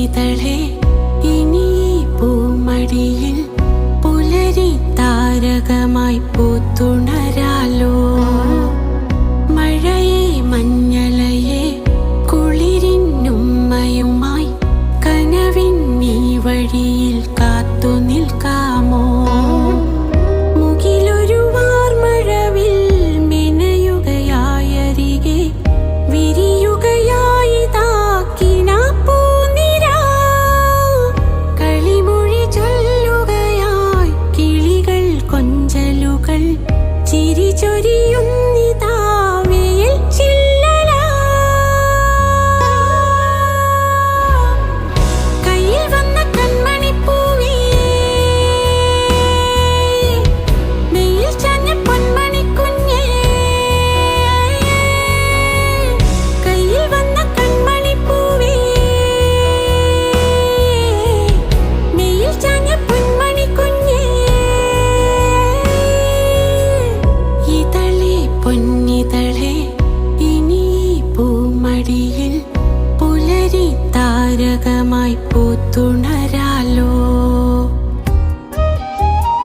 പൊന്നിതളെ ഇനി പൂമടിയിൽ പുലരി താരകമായി പൂത്തുണരാലോ. മഴയെ മഞ്ഞളയെ കുളിരിന്നുമ്മയുമായി കനവിൻ നീ വഴിയിൽ കാത്തു നിൽക്കാമോ. മുകിലൊരു വാർമഴവിൽ മെനയുകയായരികെ വിരിയുകയായി താക്കിനാപ്പൂനിര. കളിമൊഴി ചൊല്ലുകയായി കിളികൾ കൊഞ്ചലുകൾ ചിരി ചൊരിയുന്നിതാ വെയിൽ ചില്ലല. കയ്യിൽ വന്ന കൺമണിപ്പൂവേ നെയ്യിൽ ചാഞ്ഞ പൊന്മണിക്കുഞ്ഞേ. കയ്യിൽ വന്ന കൺമണിപ്പൂവേ നെയ്യിൽ ചാഞ്ഞ പൊന്മണിക്കുഞ്ഞേ. ഇതളെ പൊന്നിതളെ ഇനി പൂമടിയിൽ പുലരി താരകമായി പൂത്തുണരാലോ.